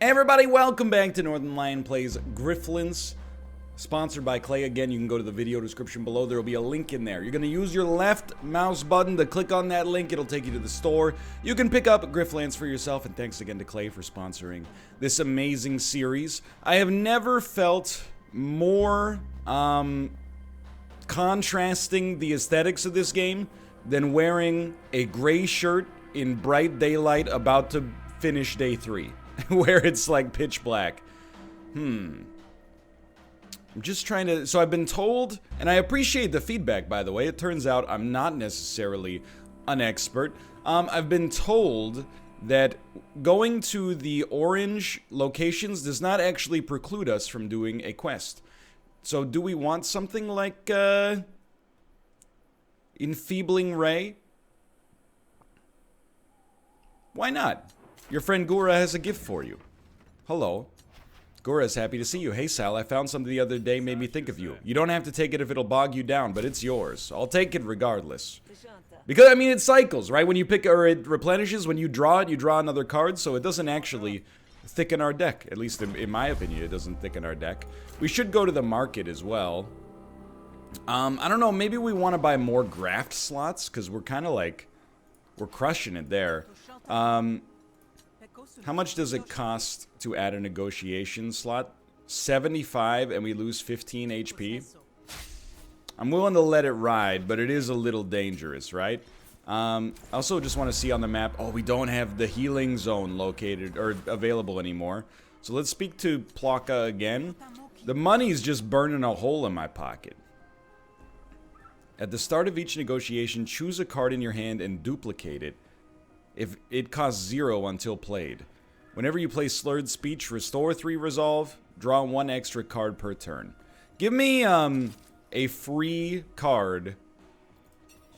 Everybody, welcome back to Northernlion Plays Griftlands. Sponsored by Clay. Again, you can go to the video description below. There will be a link in there. You're going to use your left mouse button to click on that link. It'll take you to the store. You can pick up Griftlands for yourself. And thanks again to Clay for sponsoring this amazing series. I have never felt more contrasting the aesthetics of this game than wearing a gray shirt in bright daylight about to finish day 3. Where it's like pitch black. I'm just trying to... So I've been told, and I appreciate the feedback, by the way. It turns out I'm not necessarily an expert. I've been told that going to the orange locations does not actually preclude us from doing a quest. So do we want something like, Enfeebling Ray? Why not? Your friend Gura has a gift for you. Hello. Gura is happy to see you. Hey Sal, I found something the other day, made me think of you. You don't have to take it if it'll bog you down, but it's yours. I'll take it regardless. Because, I mean, it cycles, right? When you pick, or it replenishes, when you draw it, you draw another card, so it doesn't actually thicken our deck. At least in my opinion, it doesn't thicken our deck. We should go to the market as well. I don't know, maybe we want to buy more graft slots, because we're kind of like, we're crushing it there. How much does it cost to add a negotiation slot? 75 and we lose 15 HP. I'm willing to let it ride, but it is a little dangerous, right? I also just want to see on the map, oh, we don't have the healing zone located or available anymore. So let's speak to Plaka again. The money's just burning a hole in my pocket. At the start of each negotiation, choose a card in your hand and duplicate it. If it costs 0 until played. Whenever you play Slurred Speech, restore 3 resolve, draw 1 extra card per turn. Give me a free card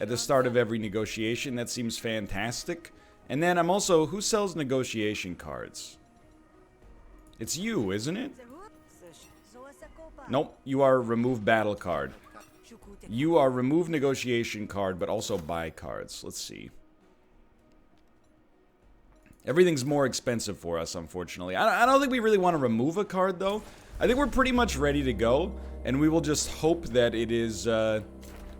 at the start of every negotiation. That seems fantastic. And then I'm also, who sells negotiation cards? It's you, isn't it? Nope, you are remove battle card. You are remove negotiation card, but also buy cards. Let's see. Everything's more expensive for us, unfortunately. I don't think we really want to remove a card, though. I think we're pretty much ready to go, and we will just hope that it is, Oh,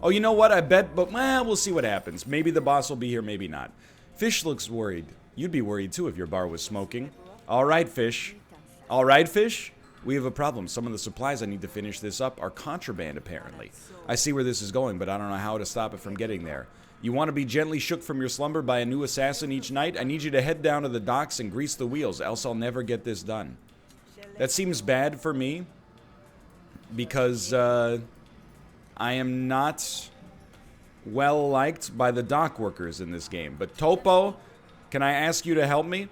you know what? I bet, but, well, we'll see what happens. Maybe the boss will be here, maybe not. Fish looks worried. You'd be worried, too, if your bar was smoking. Alright, Fish. Alright, Fish? We have a problem. Some of the supplies I need to finish this up are contraband, apparently. I see where this is going, but I don't know how to stop it from getting there. You want to be gently shook from your slumber by a new assassin each night? I need you to head down to the docks and grease the wheels, else I'll never get this done. That seems bad for me, because I am not well liked by the dock workers in this game. But Topo, can I ask you to help me?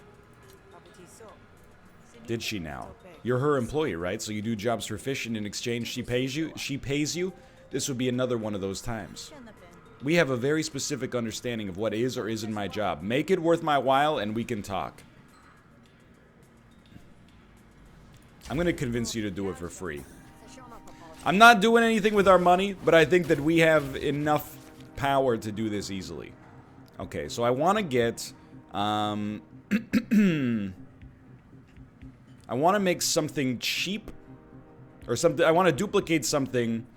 Did she now? You're her employee, right? So you do jobs for Fish, and in exchange she pays you? She pays you? This would be another one of those times. We have a very specific understanding of what is or isn't my job. Make it worth my while and we can talk. I'm going to convince you to do it for free. I'm not doing anything with our money, but I think that we have enough power to do this easily. Okay, so I want to get... I want to make something cheap. Or something... I want to duplicate something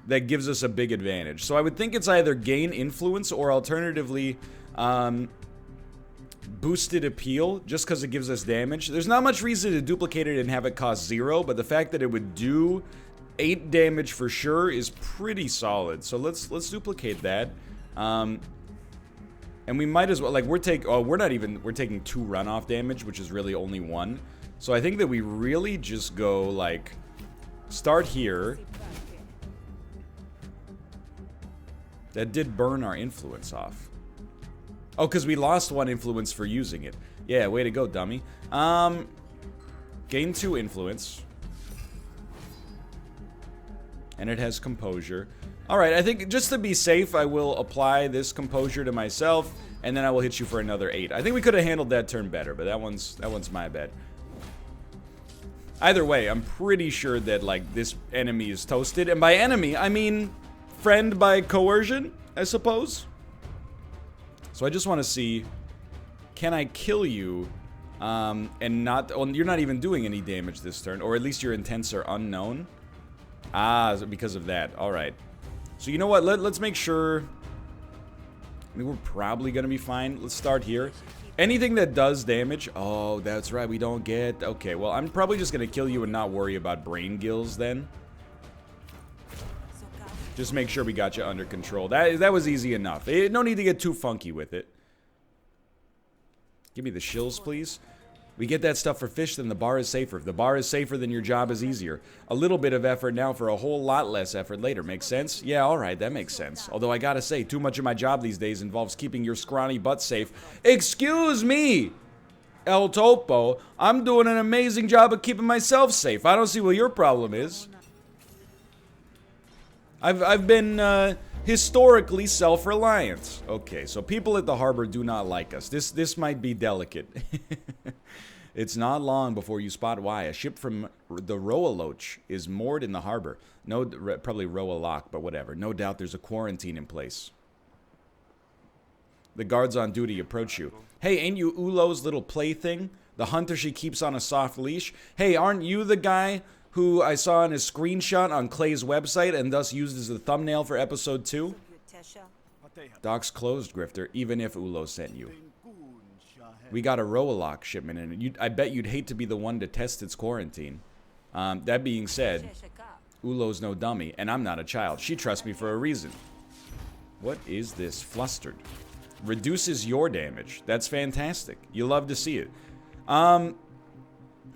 that gives us a big advantage. So I would think it's either gain influence or alternatively boosted appeal, just because it gives us damage. There's not much reason to duplicate it and have it cost 0, but the fact that it would do 8 damage for sure is pretty solid. So let's duplicate that. And we might as well, like, we're taking 2 runoff damage, which is really only 1. So I think that we really just go, like, start here. That did burn our influence off. Oh, because we lost 1 influence for using it. Yeah, way to go, dummy. Gain 2 influence. And it has composure. Alright, I think just to be safe, I will apply this composure to myself, and then I will hit you for another 8. I think we could have handled that turn better, but that one's my bad. Either way, I'm pretty sure that, like, this enemy is toasted. And by enemy, I mean friend by coercion, I suppose. So I just want to see, can I kill you And not, well, you're not even doing any damage this turn, or at least your intents are unknown. Ah, because of that. All right. So you know what? Let's make sure. I mean, we're probably gonna be fine. Let's start here. Anything that does damage. Oh, that's right. We don't get. Okay. Well, I'm probably just gonna kill you and not worry about brain gills then. Just make sure we got you under control. That was easy enough. No need to get too funky with it. Give me the shills, please. We get that stuff for fish, then the bar is safer. If the bar is safer, then your job is easier. A little bit of effort now for a whole lot less effort later. Makes sense? Yeah, alright, that makes sense. Although I gotta say, too much of my job these days involves keeping your scrawny butt safe. Excuse me, El Topo. I'm doing an amazing job of keeping myself safe. I don't see what your problem is. I've been historically self-reliant. Okay, so people at the harbor do not like us. This might be delicate. It's not long before you spot why. A ship from the Roaloch is moored in the harbor. No, probably Roaloch, but whatever. No doubt there's a quarantine in place. The guards on duty approach you. Hey, ain't you Ulo's little plaything? The hunter she keeps on a soft leash? Hey, aren't you the guy who I saw in a screenshot on Clay's website and thus used as the thumbnail for episode 2? Dock's closed, Grifter, even if Ulo sent you. We got a Roaloch shipment in it. I bet you'd hate to be the one to test its quarantine. That being said, Ulo's no dummy, and I'm not a child. She trusts me for a reason. What is this? Flustered. Reduces your damage. That's fantastic. You love to see it.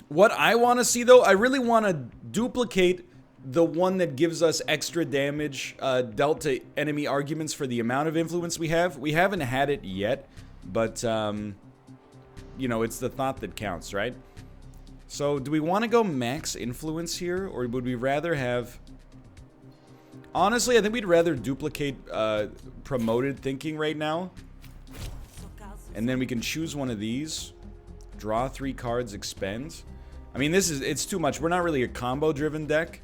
What I want to see, though, I really want to duplicate the one that gives us extra damage dealt to enemy arguments for the amount of influence we have. We haven't had it yet, but, you know, it's the thought that counts, right? So, do we want to go max influence here, or would we rather have... Honestly, I think we'd rather duplicate promoted thinking right now. And then we can choose one of these. Draw 3 cards, expend. I mean, it's too much. We're not really a combo-driven deck.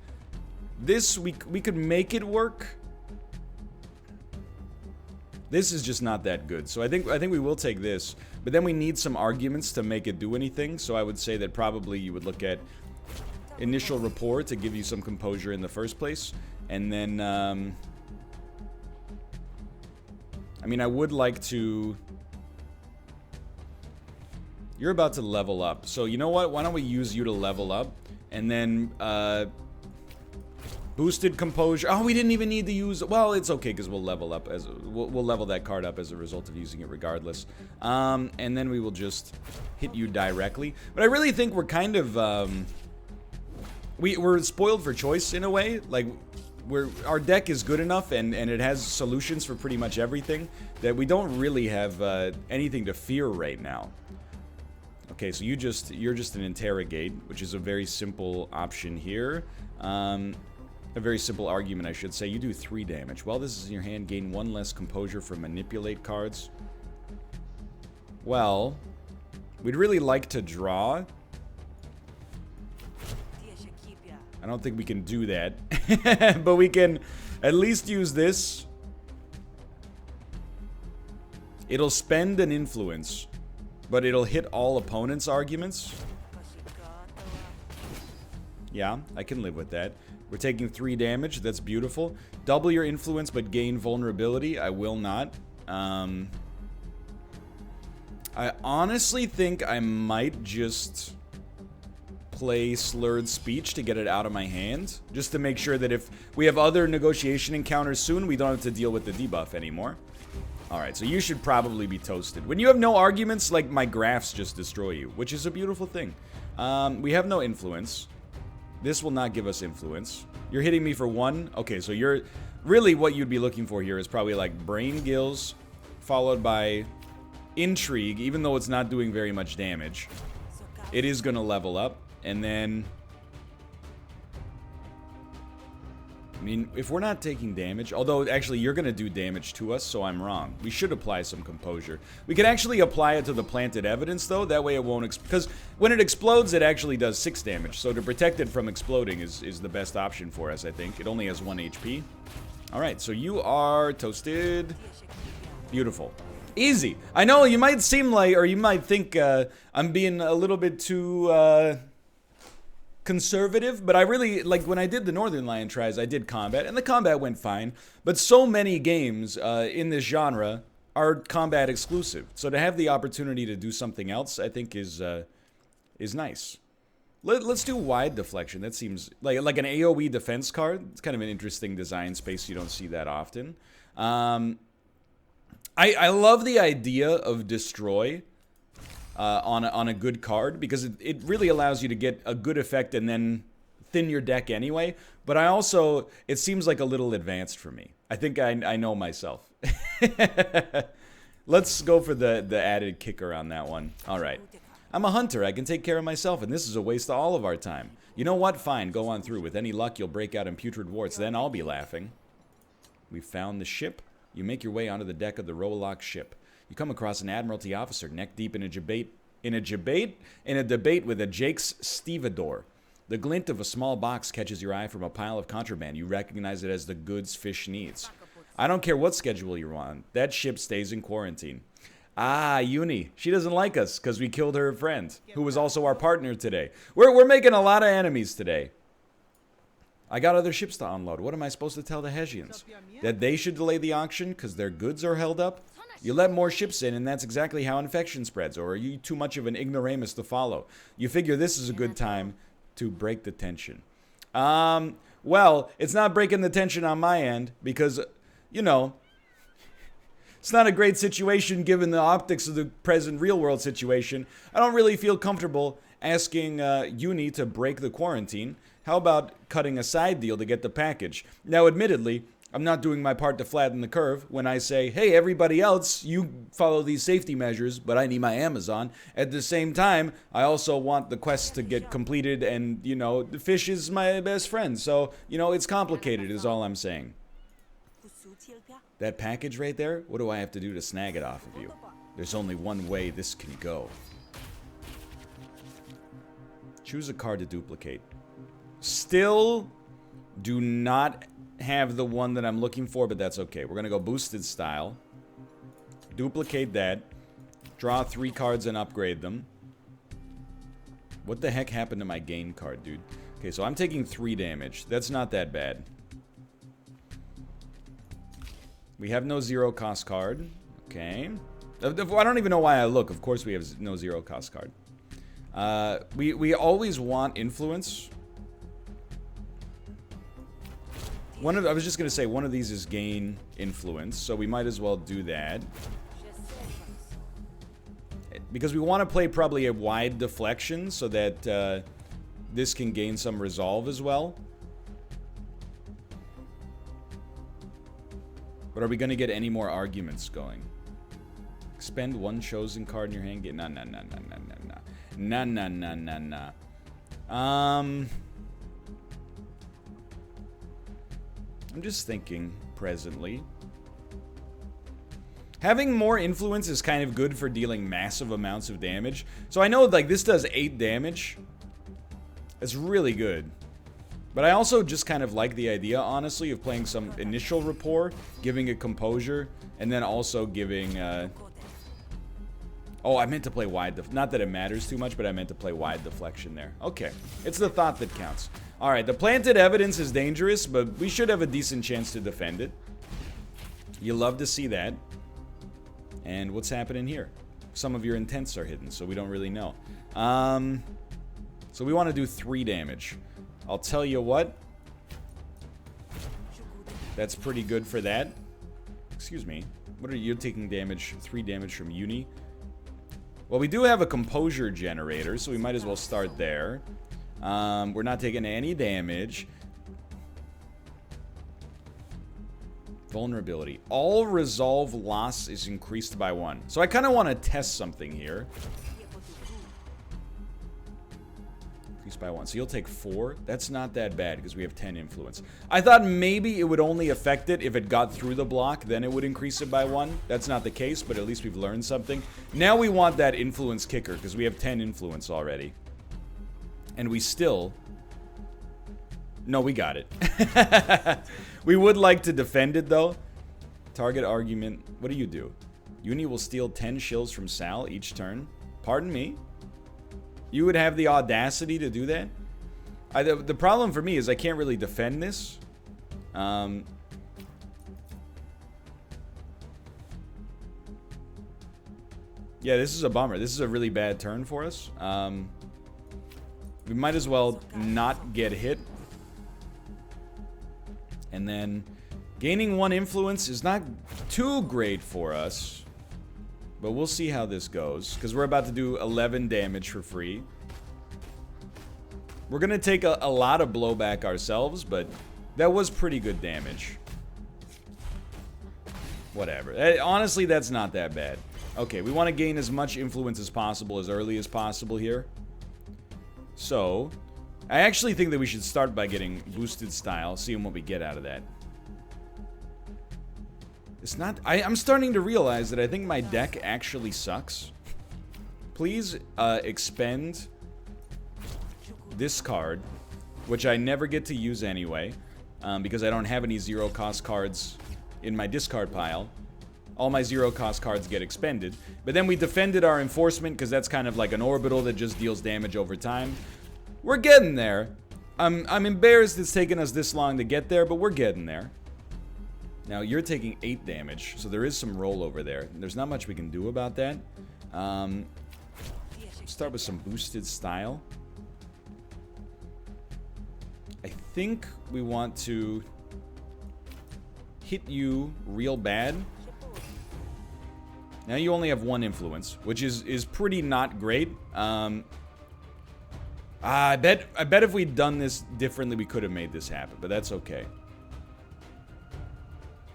This, we could make it work. This is just not that good. So I think we will take this. But then we need some arguments to make it do anything. So I would say that probably you would look at initial rapport to give you some composure in the first place. And then, I mean, I would like to... You're about to level up. So you know what? Why don't we use you to level up? And then, boosted composure. Oh, we didn't even need to use... Well, it's okay because we'll level up as... We'll level that card up as a result of using it regardless. And then we will just hit you directly. But I really think we're kind of... We're spoiled for choice in a way. Like, our deck is good enough and it has solutions for pretty much everything that we don't really have anything to fear right now. Okay, so you're just an interrogate, which is a very simple option here. A very simple argument, I should say. You do 3 damage. While this is in your hand, gain 1 less composure for manipulate cards. Well, we'd really like to draw. I don't think we can do that. But we can at least use this. It'll spend an influence, but it'll hit all opponents' arguments. Yeah, I can live with that. We're taking 3 damage. That's beautiful. Double your influence, but gain vulnerability. I will not. I honestly think I might just play slurred speech to get it out of my hand. Just to make sure that if we have other negotiation encounters soon, we don't have to deal with the debuff anymore. Alright, so you should probably be toasted. When you have no arguments, like, my graphs just destroy you, which is a beautiful thing. We have no influence. This will not give us influence. You're hitting me for 1. Okay, so you're... Really, what you'd be looking for here is probably, like, Brain Gills, followed by Intrigue, even though it's not doing very much damage. It is going to level up, and then... I mean, if we're not taking damage, although actually you're going to do damage to us, so I'm wrong. We should apply some composure. We can actually apply it to the planted evidence, though. That way it won't... Because when it explodes, it actually does 6 damage. So to protect it from exploding is the best option for us, I think. It only has 1 HP. Alright, so you are toasted. Beautiful. Easy. I know you might seem like, or you might think I'm being a little bit too conservative, but I really, like when I did the Northernlion tries, I did combat, and the combat went fine. But so many games in this genre are combat exclusive, so to have the opportunity to do something else, I think is nice. Let's do wide deflection. That seems like an AoE defense card. It's kind of an interesting design space. You don't see that often. I love the idea of destroy on a good card, because it really allows you to get a good effect and then thin your deck anyway. But I also, it seems like a little advanced for me. I think I know myself. Let's go for the added kicker on that one. All right. I'm a hunter. I can take care of myself, and this is a waste of all of our time. You know what? Fine. Go on through. With any luck, you'll break out in putrid warts. Then I'll be laughing. We found the ship. You make your way onto the deck of the Rowlock ship. You come across an Admiralty officer neck deep in a debate with a Jake's stevedore. The glint of a small box catches your eye from a pile of contraband. You recognize it as the goods fish needs. I don't care what schedule you're on. That ship stays in quarantine. Ah, Uni. She doesn't like us because we killed her friend, who was also our partner today. We're making a lot of enemies today. I got other ships to unload. What am I supposed to tell the Hessians? That they should delay the auction because their goods are held up? You let more ships in, and that's exactly how infection spreads. Or are you too much of an ignoramus to follow? You figure this is a good time to break the tension. Well, it's not breaking the tension on my end because, you know, it's not a great situation given the optics of the present real-world situation. I don't really feel comfortable asking Uni to break the quarantine. How about cutting a side deal to get the package? Now, admittedly, I'm not doing my part to flatten the curve when I say, hey, everybody else, you follow these safety measures, but I need my Amazon. At the same time, I also want the quest to get completed, and, you know, the fish is my best friend. So, you know, it's complicated is all I'm saying. That package right there, what do I have to do to snag it off of you? There's only one way this can go. Choose a card to duplicate. Still do not have the one that I'm looking for, but that's okay. We're going to go boosted style. Duplicate that. Draw 3 cards and upgrade them. What the heck happened to my gain card, dude? Okay, so I'm taking 3 damage. That's not that bad. We have no zero cost card. Okay. I don't even know why I look. Of course we have no zero cost card. We always want influence. I was just going to say, one of these is gain influence, so we might as well do that. Because we want to play probably a wide deflection so that this can gain some resolve as well. But are we going to get any more arguments going? Expend 1 chosen card in your hand. Nah. I'm just thinking presently. Having more influence is kind of good for dealing massive amounts of damage. So I know, like, this does 8 damage. It's really good. But I also just kind of like the idea, honestly, of playing some initial rapport, giving it composure, and then also giving, oh, I meant to play wide not that it matters too much, but I meant to play wide deflection there. Okay. It's the thought that counts. Alright, the planted evidence is dangerous, but we should have a decent chance to defend it. You love to see that. And what's happening here? Some of your intents are hidden, so we don't really know. So we want to do 3 damage. I'll tell you what. That's pretty good for that. Excuse me. What are you taking damage? 3 damage from Uni. Well, we do have a composure generator, so we might as well start there. We're not taking any damage. Vulnerability. All resolve loss is increased by 1. So I kind of want to test something here. Increased by 1. So you'll take 4. That's not that bad because we have 10 influence. I thought maybe it would only affect it if it got through the block. Then it would increase it by 1. That's not the case, but at least we've learned something. Now we want that influence kicker because we have 10 influence already. And we still... No, we got it. We would like to defend it, though. Target argument. What do? Uni will steal 10 shills from Sal each turn. Pardon me? You would have the audacity to do that? The problem for me is I can't really defend this. Yeah, this is a bummer. This is a really bad turn for us. We might as well not get hit. And then gaining 1 influence is not too great for us. But we'll see how this goes, because we're about to do 11 damage for free. We're going to take a lot of blowback ourselves, but that was pretty good damage. Whatever. Honestly, that's not that bad. Okay, we want to gain as much influence as possible, as early as possible here. So, I actually think that we should start by getting boosted style, seeing what we get out of that. It's not... I'm starting to realize that I think my deck actually sucks. Please expend this card, which I never get to use anyway, because I don't have any zero-cost cards in my discard pile. All my zero-cost cards get expended. But then we defended our enforcement, because that's kind of like an orbital that just deals damage over time. We're getting there. I'm embarrassed it's taken us this long to get there, but we're getting there. Now, you're taking 8 damage, so there is some rollover there. There's not much we can do about that. Start with some boosted style. I think we want to hit you real bad. Now you only have 1 influence, which is pretty not great. I bet if we'd done this differently, we could have made this happen, but that's okay.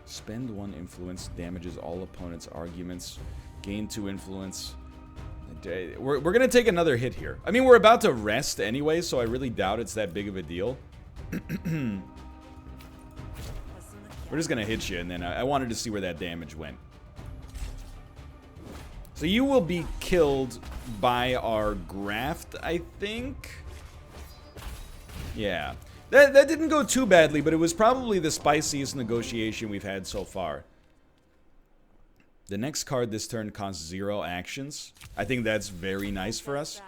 Spend 1 influence, damages all opponents' arguments, gain 2 influence. We're gonna take another hit here. I mean, we're about to rest anyway, so I really doubt it's that big of a deal. We're just gonna hit you, and then I wanted to see where that damage went. So you will be killed by our graft, I think? Yeah. That didn't go too badly, but it was probably the spiciest negotiation we've had so far. The next card this turn costs 0 actions. I think that's very nice for us.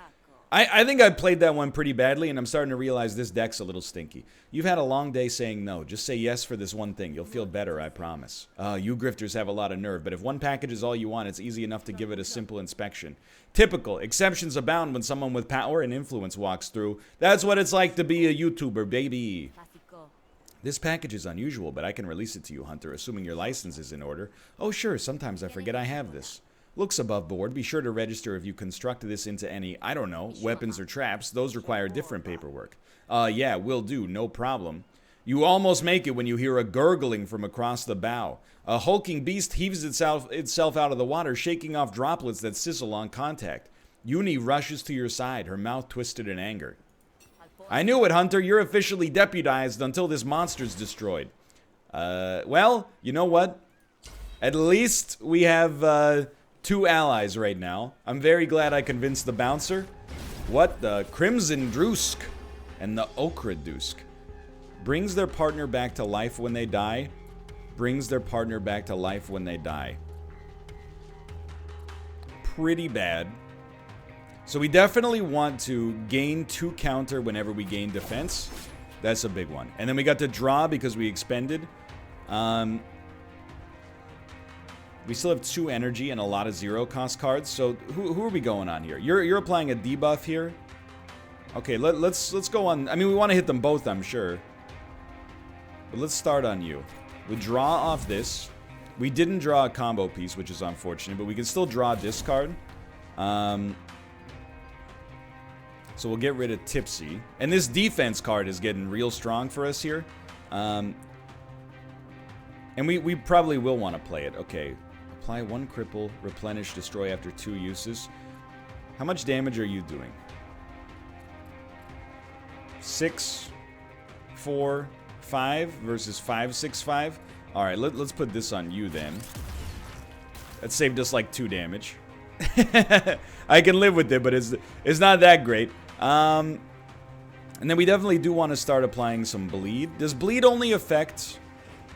I think I played that one pretty badly, and I'm starting to realize this deck's a little stinky. You've had a long day saying no. Just say yes for this one thing. You'll feel better, I promise. You grifters have a lot of nerve, but if one package is all you want, it's easy enough to give it a simple inspection. Typical. Exceptions abound when someone with power and influence walks through. That's what it's like to be a YouTuber, baby. This package is unusual, but I can release it to you, Hunter, assuming your license is in order. Oh, sure. Sometimes I forget I have this. Looks above board. Be sure to register if you construct this into any, I don't know, weapons or traps. Those require different paperwork. Yeah, will do. No problem. You almost make it when you hear a gurgling from across the bow. A hulking beast heaves itself out of the water, shaking off droplets that sizzle on contact. Uni rushes to your side, her mouth twisted in anger. I knew it, Hunter. You're officially deputized until this monster's destroyed. Well, you know what? At least we have, 2 allies right now. I'm very glad I convinced the bouncer. What? The Crimson Drusk and the Ochre Dusk. Brings their partner back to life when they die. Brings their partner back to life when they die. Pretty bad. So we definitely want to gain 2 counter whenever we gain defense. That's a big one. And then we got to draw because we expended. We still have 2 energy and a lot of 0-cost cards. So who are we going on here? You're applying a debuff here. Okay, let's go on. I mean, we want to hit them both, I'm sure. But let's start on you. We draw off this. We didn't draw a combo piece, which is unfortunate, but we can still draw this card. So we'll get rid of Tipsy. And this defense card is getting real strong for us here. And we probably will want to play it. Okay. Apply 1 cripple, replenish, destroy after 2 uses. How much damage are you doing? 6, 4, 5 versus 5, 6, 5. All right, let's put this on you then. That saved us like 2 damage. I can live with it, but it's not that great. And then we definitely do want to start applying some bleed. Does bleed only affect...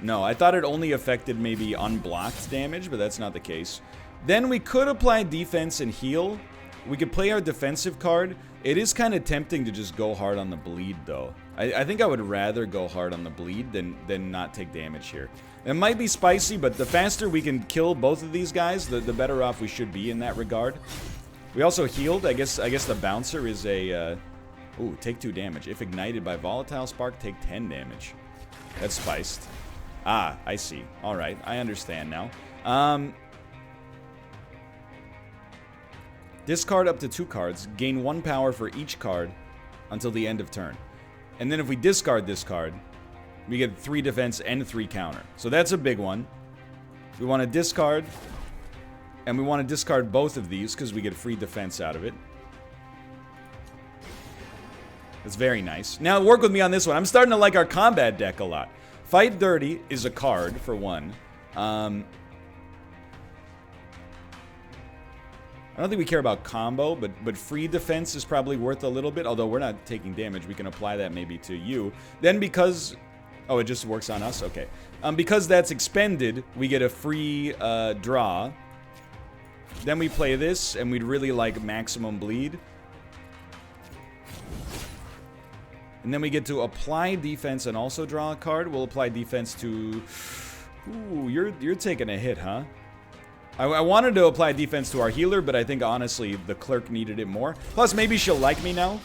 No, I thought it only affected maybe unblocked damage, but that's not the case. Then we could apply defense and heal. We could play our defensive card. It is kind of tempting to just go hard on the bleed, though. I think I would rather go hard on the bleed than not take damage here. It might be spicy, but the faster we can kill both of these guys, the better off we should be in that regard. We also healed. I guess the bouncer is a... ooh, take 2 damage. If ignited by volatile spark, take 10 damage. That's spiced. Ah, I see. Alright, I understand now. Discard up to 2 cards. Gain 1 power for each card until the end of turn. And then if we discard this card, we get 3 defense and 3 counter. So that's a big one. We want to discard. And we want to discard both of these because we get free defense out of it. That's very nice. Now, work with me on this one. I'm starting to like our combat deck a lot. Fight Dirty is a card, for one. I don't think we care about combo, but free defense is probably worth a little bit. Although we're not taking damage, we can apply that maybe to you. Then because... oh, it just works on us? Okay. Because that's expended, we get a free draw. Then we play this, and we'd really like maximum bleed. And then we get to apply defense and also draw a card. We'll apply defense to... ooh, you're taking a hit, huh? I wanted to apply defense to our healer, but I think, honestly, the clerk needed it more. Plus, maybe she'll like me now.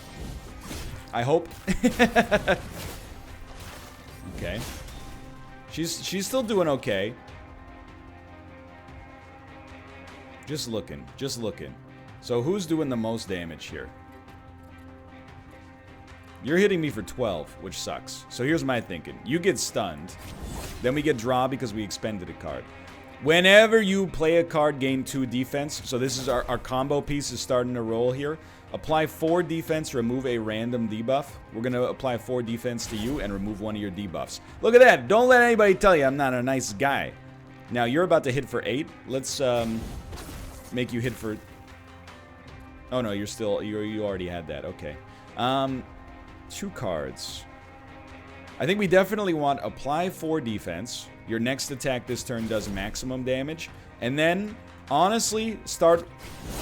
I hope. Okay. She's still doing okay. Just looking. Just looking. So, who's doing the most damage here? You're hitting me for 12, which sucks. So, here's my thinking. You get stunned. Then we get draw because we expended a card. Whenever you play a card, gain 2 defense. So this is our combo piece is starting to roll here. Apply 4 defense, remove a random debuff. We're going to apply 4 defense to you and remove one of your debuffs. Look at that. Don't let anybody tell you I'm not a nice guy. Now, you're about to hit for 8. Let's make you hit for... oh, no, you're still... you already had that. Okay. 2 cards. I think we definitely want apply 4 defense. Your next attack this turn does maximum damage. And then, honestly, start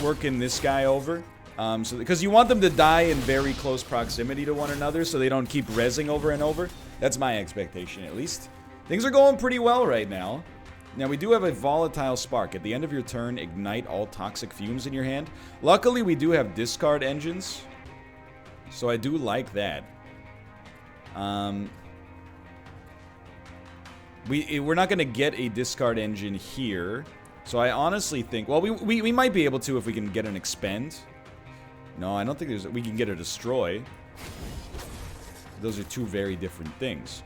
working this guy over. Because you want them to die in very close proximity to one another so they don't keep rezzing over and over. That's my expectation, at least. Things are going pretty well right now. Now, we do have a volatile spark. At the end of your turn, ignite all toxic fumes in your hand. Luckily, we do have discard engines. So I do like that. We're not going to get a discard engine here. So I honestly think... well, we might be able to if we can get an expend. No, I don't think there's... we can get a destroy. Those are 2 very different things.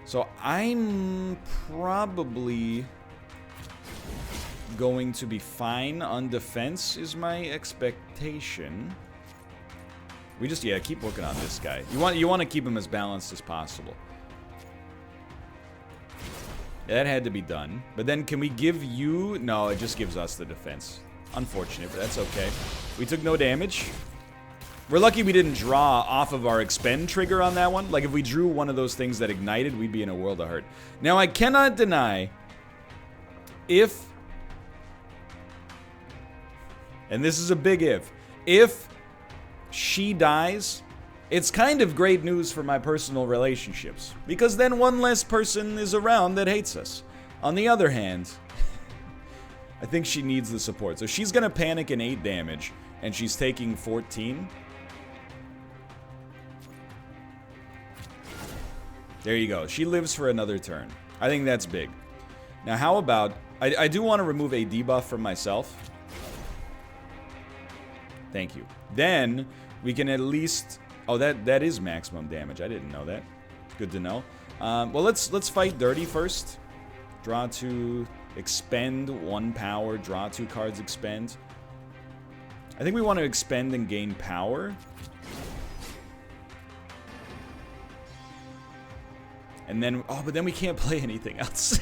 So I'm probably going to be fine on defense is my expectation. We just, yeah, keep working on this guy. You want to keep him as balanced as possible. Yeah, that had to be done. But then can we give you... no, it just gives us the defense. Unfortunate, but that's okay. We took no damage. We're lucky we didn't draw off of our expend trigger on that one. Like, if we drew one of those things that ignited, we'd be in a world of hurt. Now, I cannot deny if... and this is a big if she dies... it's kind of great news for my personal relationships, because then one less person is around that hates us. On the other hand, I think she needs the support. So she's going to panic in 8 damage, and she's taking 14. There you go. She lives for another turn. I think that's big. Now, how about... I do want to remove a debuff from myself. Thank you. Then, we can at least... oh, that is maximum damage. I didn't know that. Good to know. Well, let's fight dirty first. Draw 2, expend 1 power. Draw 2 cards, expend. I think we want to expend and gain power. And then, oh, but then we can't play anything else.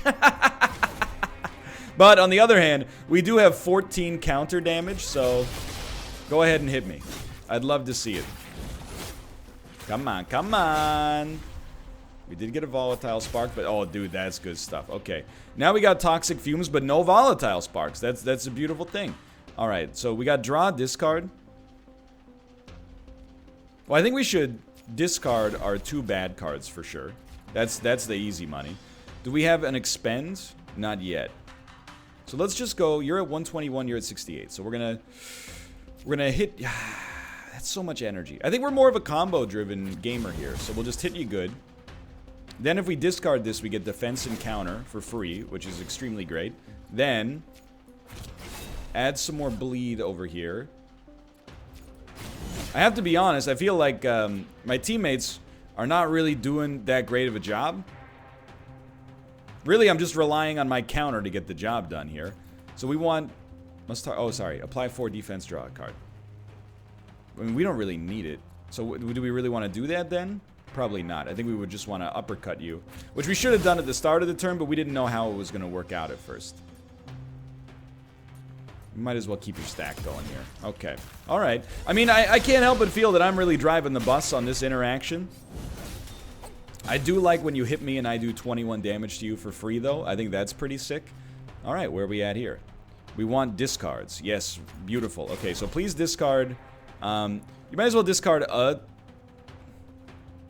But on the other hand, we do have 14 counter damage, so go ahead and hit me. I'd love to see it. Come on, come on. We did get a volatile spark, but oh, dude, that's good stuff. Okay, now we got toxic fumes, but no volatile sparks. That's a beautiful thing. All right, so we got draw, discard. Well, I think we should discard our 2 bad cards for sure. That's the easy money. Do we have an expend? Not yet. So let's just go. You're at 121. You're at 68. So we're gonna hit. That's so much energy. I think we're more of a combo-driven gamer here. So we'll just hit you good. Then if we discard this, we get defense and counter for free, which is extremely great. Then add some more bleed over here. I have to be honest, I feel like my teammates are not really doing that great of a job. Really, I'm just relying on my counter to get the job done here. So we want... oh, sorry. Apply 4 defense, draw a card. I mean, we don't really need it. So do we really want to do that then? Probably not. I think we would just want to uppercut you. Which we should have done at the start of the turn, but we didn't know how it was going to work out at first. You might as well keep your stack going here. Okay. Alright. I mean, I can't help but feel that I'm really driving the bus on this interaction. I do like when you hit me and I do 21 damage to you for free, though. I think that's pretty sick. Alright, where are we at here? We want discards. Yes, beautiful. Okay, so please discard. You might as well discard a...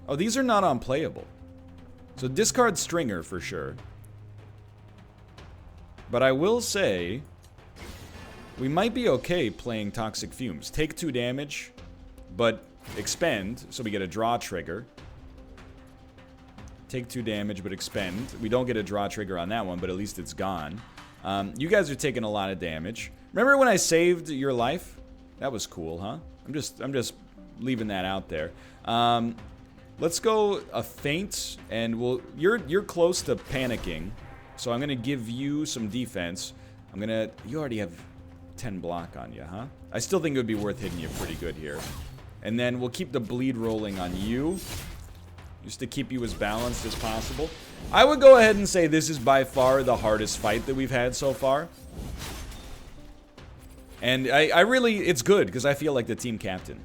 Oh, these are not unplayable. So discard Stringer for sure. But I will say... we might be okay playing Toxic Fumes. Take 2 damage, but expend, so we get a draw trigger. Take 2 damage, but expend. We don't get a draw trigger on that one, but at least it's gone. You guys are taking a lot of damage. Remember when I saved your life? That was cool, huh? I'm just leaving that out there. Let's go a feint, and you're close to panicking, so I'm gonna give you some defense. You already have 10 block on you, huh? I still think it would be worth hitting you pretty good here. And then we'll keep the bleed rolling on you, just to keep you as balanced as possible. I would go ahead and say this is by far the hardest fight that we've had so far. And I really, it's good, because I feel like the team captain.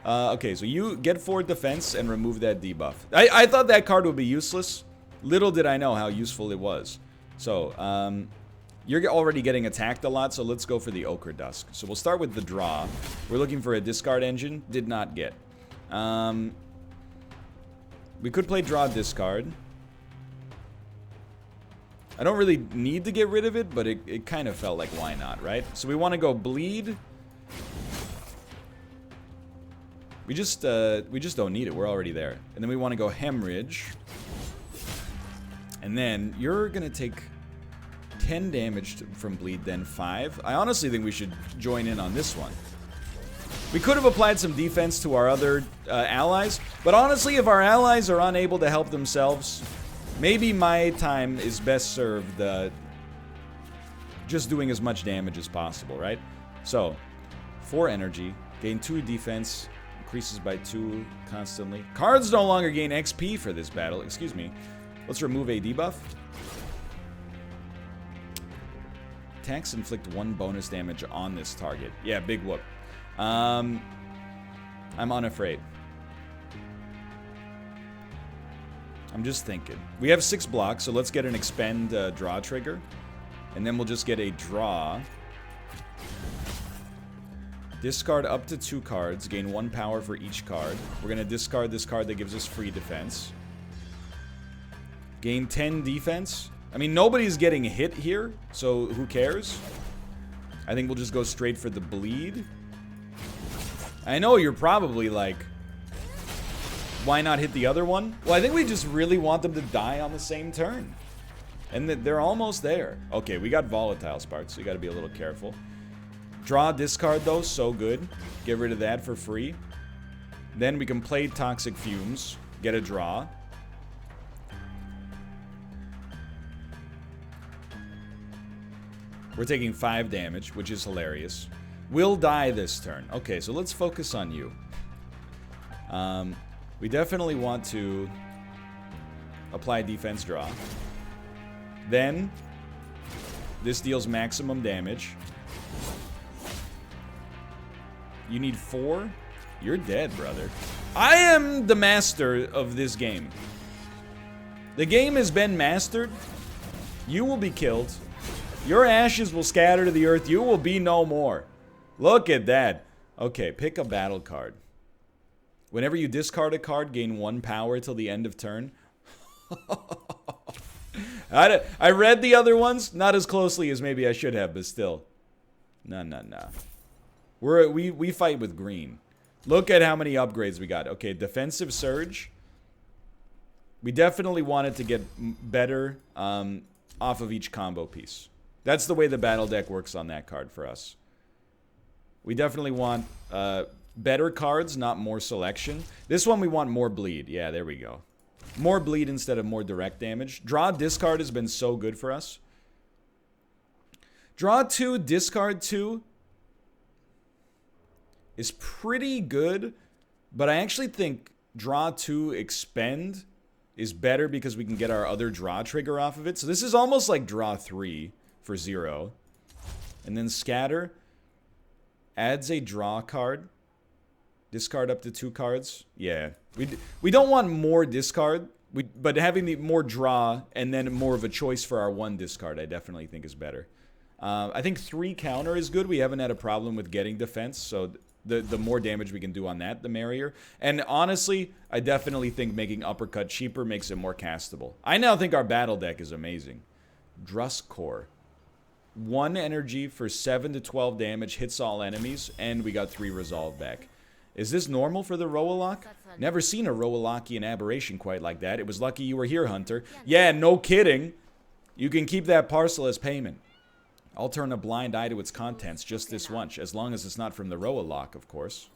Okay, so you get 4 defense and remove that debuff. I thought that card would be useless. Little did I know how useful it was. So, you're already getting attacked a lot, so let's go for the Ochre Dusk. So we'll start with the draw. We're looking for a discard engine. Did not get. We could play draw discard. I don't really need to get rid of it, but it kind of felt like why not, right? So we want to go bleed. We just don't need it. We're already there. And then we want to go hemorrhage. And then you're going to take 10 damage from bleed, then 5. I honestly think we should join in on this one. We could have applied some defense to our other allies, but honestly, if our allies are unable to help themselves, maybe my time is best served just doing as much damage as possible, right? So, 4 energy, gain 2 defense, increases by 2 constantly. Cards no longer gain XP for this battle, excuse me. Let's remove a debuff. Attacks inflict 1 bonus damage on this target. Yeah, big whoop. I'm unafraid. I'm just thinking. We have 6 blocks, so let's get an expend draw trigger. And then we'll just get a draw. Discard up to 2 cards. Gain 1 power for each card. We're going to discard this card that gives us free defense. Gain 10 defense. I mean, nobody's getting hit here, so who cares? I think we'll just go straight for the bleed. I know you're probably like, why not hit the other one? Well, I think we just really want them to die on the same turn. And they're almost there. Okay, we got volatile sparks, so you gotta be a little careful. Draw, discard though, so good. Get rid of that for free. Then we can play Toxic Fumes, get a draw. We're taking 5 damage, which is hilarious. We'll die this turn. Okay, so let's focus on you. We definitely want to apply defense draw. Then, this deals maximum damage. You need 4? You're dead, brother. I am the master of this game. The game has been mastered. You will be killed. Your ashes will scatter to the earth. You will be no more. Look at that. Okay, pick a battle card. Whenever you discard a card, gain 1 power till the end of turn. I read the other ones, not as closely as maybe I should have, but still. No. We fight with green. Look at how many upgrades we got. Okay, defensive surge. We definitely wanted to get better off of each combo piece. That's the way the battle deck works on that card for us. We definitely want better cards, not more selection. This one we want more bleed. Yeah, there we go. More bleed instead of more direct damage. Draw, discard has been so good for us. Draw 2, discard 2 is pretty good, but I actually think draw 2, expend is better because we can get our other draw trigger off of it. So this is almost like draw 3 for 0. And then scatter adds a draw card. Discard up to 2 cards. Yeah. We don't want more discard, but having the more draw and then more of a choice for our 1 discard, I definitely think is better. I think 3 counter is good. We haven't had a problem with getting defense, so the more damage we can do on that, the merrier. And honestly, I definitely think making uppercut cheaper makes it more castable. I now think our battle deck is amazing. Drusk Core. 1 energy for 7 to 12 damage, hits all enemies, and we got 3 resolve back. Is this normal for the Roalok? Never seen a Roalakian aberration quite like that. It was lucky you were here, Hunter. Yeah, no kidding. You can keep that parcel as payment. I'll turn a blind eye to its contents just this once, as long as it's not from the Roalok, of course.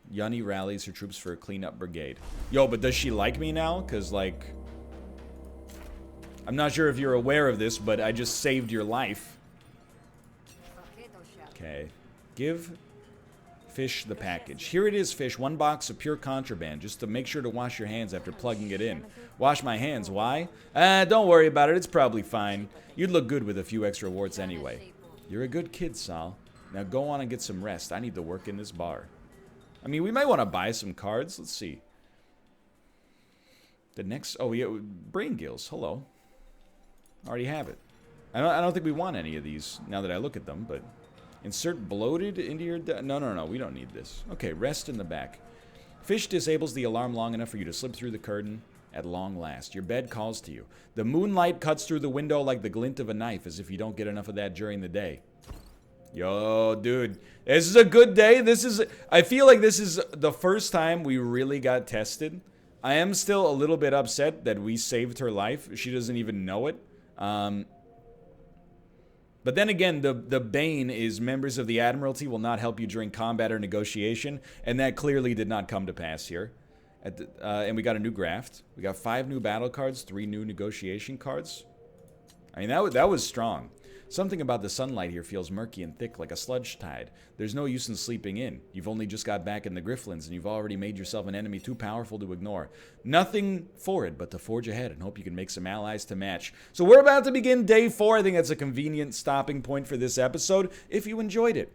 Yunny rallies her troops for a cleanup brigade. Yo, but does she like me now? Because, like, I'm not sure if you're aware of this, but I just saved your life. Okay. Give Fish the package. Here it is, Fish. 1 box of pure contraband. Just to make sure to wash your hands after plugging it in. Wash my hands. Why? Don't worry about it. It's probably fine. You'd look good with a few extra warts anyway. You're a good kid, Sal. Now go on and get some rest. I need to work in this bar. I mean, we might want to buy some cards. Let's see. The next... Oh, yeah. Brain Gills. Hello. Already have it. I don't think we want any of these now that I look at them, but... Insert bloated into your... No. We don't need this. Okay, rest in the back. Fish disables the alarm long enough for you to slip through the curtain at long last. Your bed calls to you. The moonlight cuts through the window like the glint of a knife, as if you don't get enough of that during the day. Yo, dude. This is a good day. I feel like this is the first time we really got tested. I am still a little bit upset that we saved her life. She doesn't even know it. But then again, the bane is members of the Admiralty will not help you during combat or negotiation, and that clearly did not come to pass here. And we got a new graft. We got 5 new battle cards, 3 new negotiation cards. I mean, that was strong. Something about the sunlight here feels murky and thick like a sludge tide. There's no use in sleeping in. You've only just got back in the Griftlands, and you've already made yourself an enemy too powerful to ignore. Nothing for it but to forge ahead and hope you can make some allies to match. So we're about to begin day 4. I think that's a convenient stopping point for this episode. If you enjoyed it,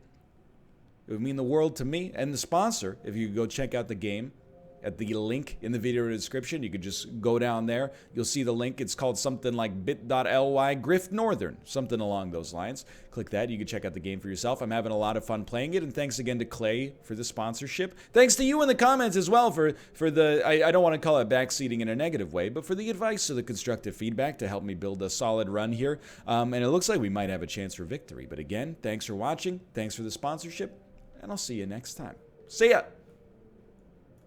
it would mean the world to me and the sponsor if you could go check out the game at the link in the video description. You could just go down there. You'll see the link. It's called something like bit.ly Grift Northern, something along those lines. Click that. You can check out the game for yourself. I'm having a lot of fun playing it, and thanks again to Clay for the sponsorship. Thanks to you in the comments as well for the, I don't want to call it backseating in a negative way, but for the advice or the constructive feedback to help me build a solid run here. And it looks like we might have a chance for victory. But again, thanks for watching. Thanks for the sponsorship, and I'll see you next time. See ya!